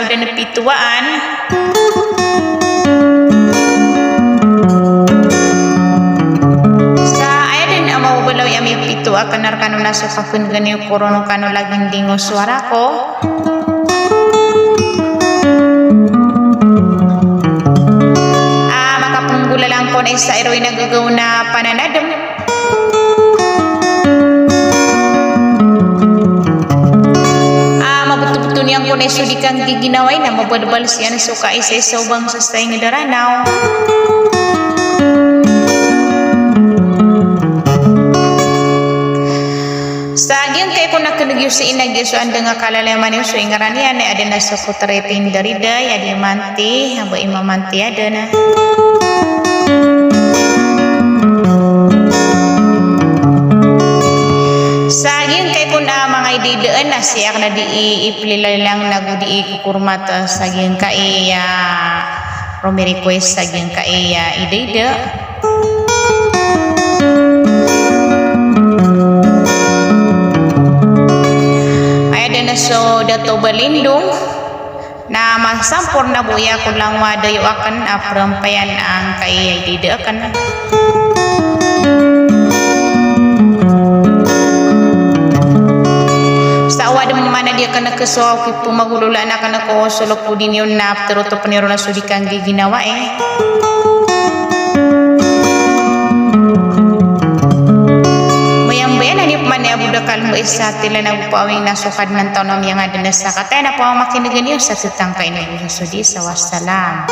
ada nepituaan. Sa aya din amaw balaw yami pitu akan narkano nasukakeun gani korono kano laging dingo suara ko. Makapunggulalang ko na isa eroy nagagaw na pananadam. Mabuto-buto niyang ko na isudikang giginaway na mabadbal siya na suka isa-isa ubang sa stay nga daranaw. Sagyang kay ko nakanagyo sa inagyo so anda nga kalalaman yung so ingaran yan ada na sa kutrepin dariday ada manti haba imamanti ada na. Sagyang kay ko na mga ididaan na siya na di iplilalang nagu di kukurmata sagyang kay Romy request sagyang kay idida. So dato balindong na masampor na buya kung lang wadayo akan aprampayan ang kay dida akan sa awad mo man dia kana kesuaw ki pumagulula na kana ko sulok pudin yun na pero to paniro na sudikang giginawa budakal mo isa tila nagpawing nasukad ng taon yang ada na sa katay na po ang makinigan niyo sa tutang kain na sudi sa wassalam.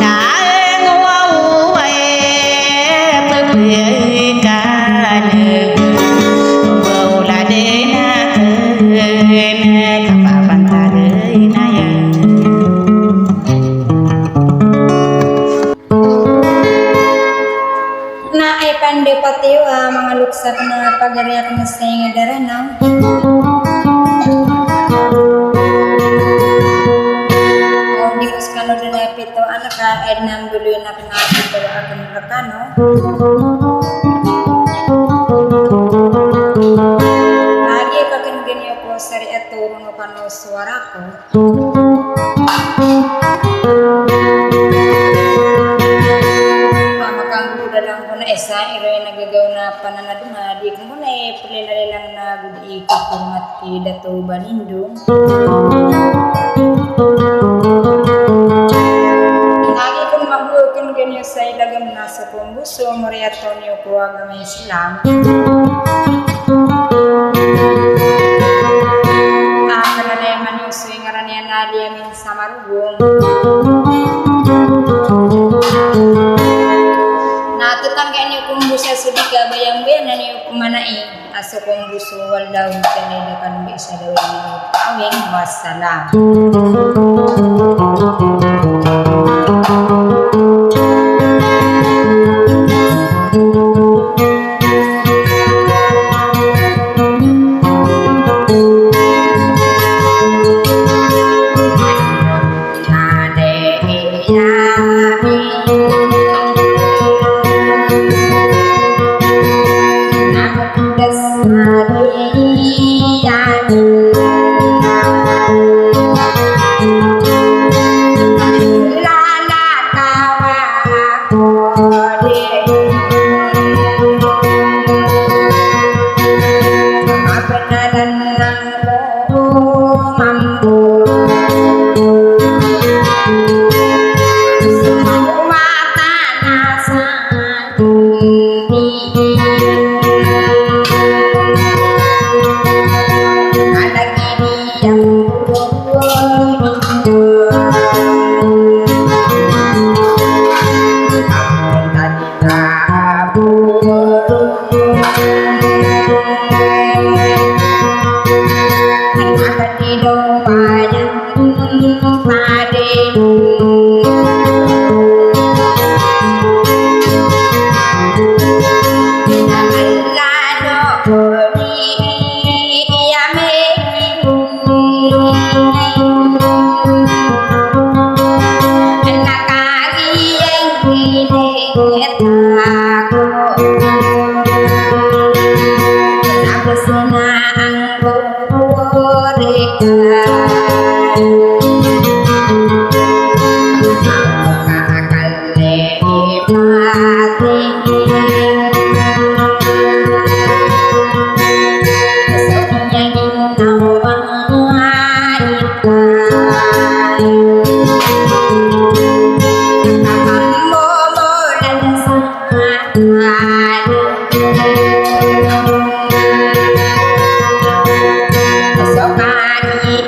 naeng wau pepekan bola dena kapapan tadeuna ya. Na ay pande patiwa mga luksap na pagariak na sa daranaw. Di ko skano din ay pito anak ka ay nang gulo na pinapito akin rakano. Lagi ka kin ganyo ko sari aturo no kano suara ko. Dalam ko na esa iro ay nagagaw na pananaduma di ko na palilalang na gudi ko kumat ki dato banindong lagi ko magbukin ganyo sa ilagam na sa kumbuso Maria Antonio ko ang may Islam kanalayaman yung suwi ngaranian na diamin sa marugong tetangga niyo kumbusa sudika bayang-bayanan niyo kumanai aso kumbuso walaw kanila kan bisa daw niyo awing wassalam.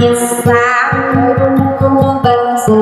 Islam bangsa